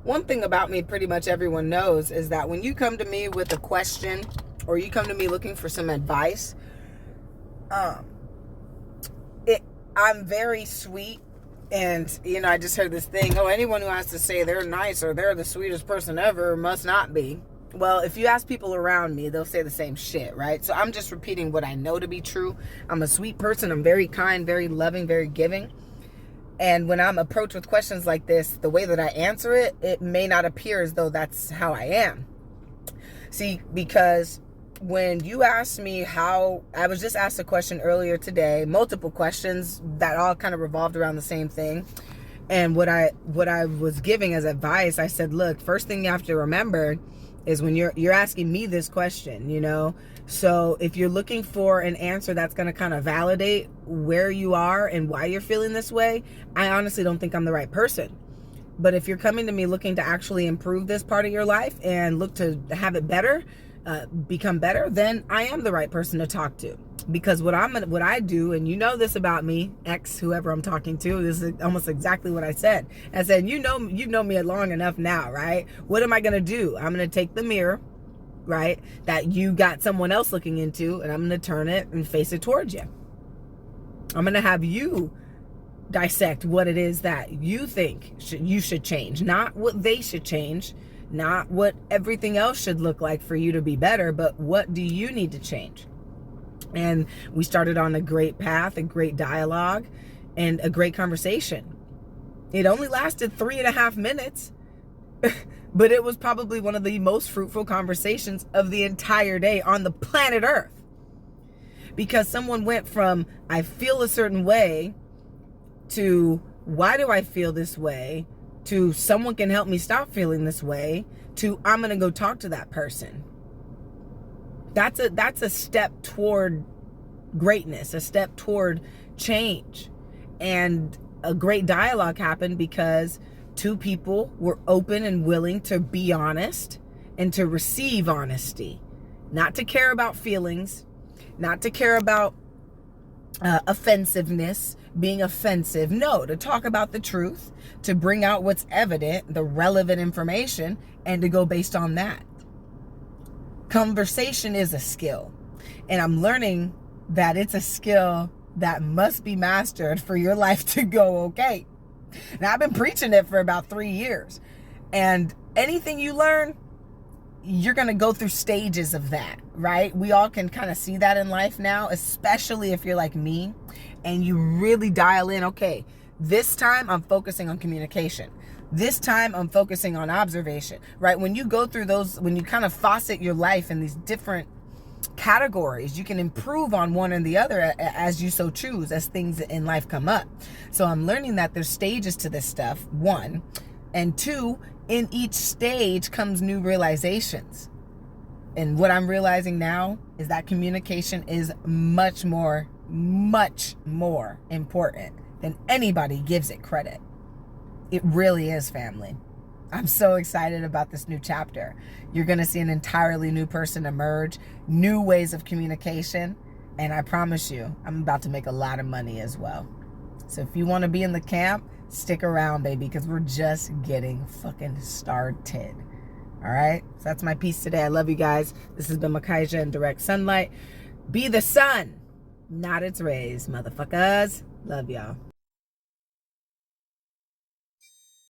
one thing about me pretty much everyone knows is that when you come to me with a question or you come to me looking for some advice, um, I'm very sweet. And, I just heard this thing, anyone who has to say they're nice or they're the sweetest person ever must not be. Well, if you ask people around me, they'll say the same shit, right? So I'm just repeating what I know to be true. I'm a sweet person. I'm very kind, very loving, very giving. And when I'm approached with questions like this, the way that I answer it, it may not appear as though that's how I am. See, because when you asked me how, I was just asked a question earlier today, multiple questions that all kind of revolved around the same thing. And what I was giving as advice, I said, look, first thing you have to remember is when you're asking me this question, so if you're looking for an answer that's going to kind of validate where you are and why you're feeling this way, I honestly don't think I'm the right person. But if you're coming to me looking to actually improve this part of your life and look to have it better, become better, then I am the right person to talk to. Because what I do, and you know this about me, whoever I'm talking to, this is almost exactly what I said. I said, you know me long enough now, right? What am I going to do? I'm going to take the mirror, right, that you got someone else looking into, and I'm going to turn it and face it towards you. I'm going to have you dissect what it is that you think you should change, not what they should change, not what everything else should look like for you to be better, but what do you need to change? And we started on a great path, a great dialogue, and a great conversation. It only lasted 3.5 minutes, but it was probably one of the most fruitful conversations of the entire day on the planet Earth. Because someone went from, I feel a certain way, to, why do I feel this way, to, someone can help me stop feeling this way, to, I'm going to go talk to that person. That's a step toward greatness, a step toward change. And a great dialogue happened because two people were open and willing to be honest and to receive honesty. Not to care about feelings, not to care about offensiveness, being offensive. No, to talk about the truth, to bring out what's evident, the relevant information, and to go based on that. Conversation is a skill, and I'm learning that it's a skill that must be mastered for your life to go okay. Now, I've been preaching it for about 3 years, and anything you learn, you're going to go through stages of that, right? We all can kind of see that in life now, especially if you're like me and you really dial in, okay, this time I'm focusing on communication. This time I'm focusing on observation, right? When you go through those, when you kind of faucet your life in these different categories, you can improve on one or the other as you so choose, as things in life come up. So I'm learning that there's stages to this stuff, 1. And 2, in each stage comes new realizations. And what I'm realizing now is that communication is much more important than anybody gives it credit. It really is, family. I'm so excited about this new chapter. You're going to see an entirely new person emerge, new ways of communication, and I promise you, I'm about to make a lot of money as well. So if you want to be in the camp, stick around, baby, because we're just getting fucking started. All right? So that's my piece today. I love you guys. This has been Makaiza and DirectSunLight. Be the sun, not its rays, motherfuckers. Love y'all.